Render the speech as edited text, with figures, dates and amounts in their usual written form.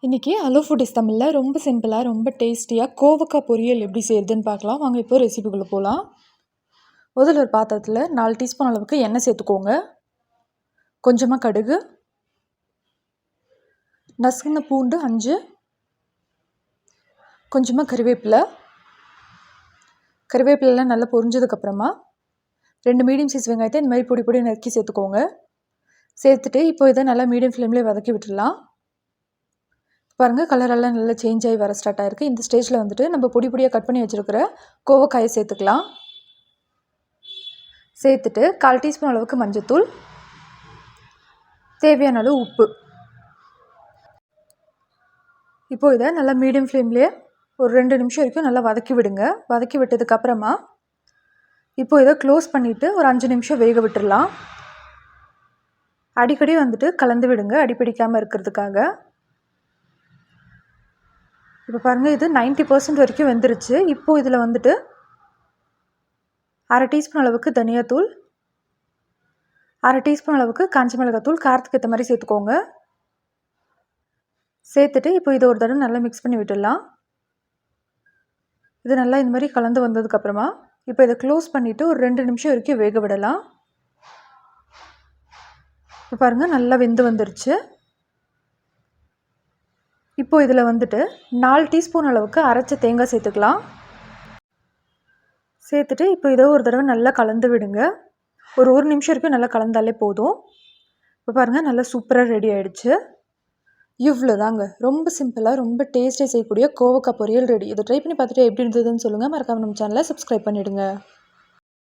இன்றைக்கி hello foodies தமிழில் ரொம்ப சிம்பிளாக ரொம்ப டேஸ்டியாக கோவக்காய் பொரியல் எப்படி செய்யுதுன்னு பார்க்கலாம். வாங்க இப்போ ரெசிபிக்குள்ளே போகலாம். முதல்ல ஒரு பாத்திரத்தில் 4 டீஸ்பூன் அளவுக்கு எண்ணெய் சேர்த்துக்கோங்க. கொஞ்சமாக கடுகு, நசுங்கின பூண்டு 5, கொஞ்சமாக கருவேப்பிலெலாம் நல்லா பொரிஞ்சதுக்கப்புறமா 2 மீடியம் சைஸ் வெங்காயத்தை இந்த மாதிரி பொடி பொடி நறுக்கி சேர்த்துக்கோங்க. சேர்த்துட்டு இப்போ இதை நல்லா மீடியம் ஃப்ளேம்லேயே வதக்கி விட்டுடலாம். பாருங்கள், கலரெல்லாம் நல்லா சேஞ்ச் ஆகி வர ஸ்டார்ட் ஆகிருக்கு. இந்த ஸ்டேஜில் வந்துட்டு நம்ம பொடி பொடியாக கட் பண்ணி வச்சுருக்கிற கோவக்காயை சேர்த்துக்கலாம். சேர்த்துட்டு 1/4 டீஸ்பூன் அளவுக்கு மஞ்சத்தூள், தேவையான அளவு உப்பு. இப்போது இதை நல்லா மீடியம் ஃப்ளேம்லேயே ஒரு 2 நிமிஷம் வரைக்கும் நல்லா வதக்கி விடுங்க. வதக்கி விட்டதுக்கப்புறமா இப்போது இதை க்ளோஸ் பண்ணிவிட்டு ஒரு 5 நிமிஷம் வேக விட்டுடலாம். அடிக்கடி வந்துட்டு கலந்து விடுங்க, அடிப்பிடிக்காமல் இருக்கிறதுக்காக. இப்போ பாருங்கள், இது 90% வரைக்கும் வெந்துருச்சு. இப்போது இதில் வந்துட்டு 1/2 டீஸ்பூன் அளவுக்கு தனியாத்தூள், 1/2 டீஸ்பூன் அளவுக்கு காஞ்ச மிளகாத்தூள், காரத்துக்கு ஏற்ற மாதிரி சேர்த்துக்கோங்க. சேர்த்துட்டு இப்போ இதை ஒரு தடவை நல்லா மிக்ஸ் பண்ணி விட்டுடலாம். இது நல்லா இந்த மாதிரி கலந்து வந்ததுக்கப்புறமா இப்போ இதை க்ளோஸ் பண்ணிவிட்டு ஒரு 2 நிமிஷம் வரைக்கும் வேக விடலாம். இப்போ பாருங்கள், நல்லா வெந்து வந்துருச்சு. இப்போது இதில் வந்துட்டு 4 டீஸ்பூன் அளவுக்கு அரைச்ச தேங்காய் சேர்த்துக்கலாம். சேர்த்துட்டு இப்போ இதை ஒரு தடவை நல்லா கலந்து விடுங்க. ஒரு நிமிஷம் வரைக்கும் நல்லா கலந்தாலே போதும். இப்போ பாருங்கள், நல்லா சூப்பராக ரெடி ஆகிடுச்சு. இவ்வளோதாங்க, ரொம்ப சிம்பிளாக ரொம்ப டேஸ்ட்டாக செய்யக்கூடிய கோவக்காய் பொரியல் ரெடி. இதை ட்ரை பண்ணி பார்த்துட்டு எப்படி இருந்ததுன்னு சொல்லுங்கள். மறக்காம நம்ம சேனலை சப்ஸ்கிரைப் பண்ணிவிடுங்க.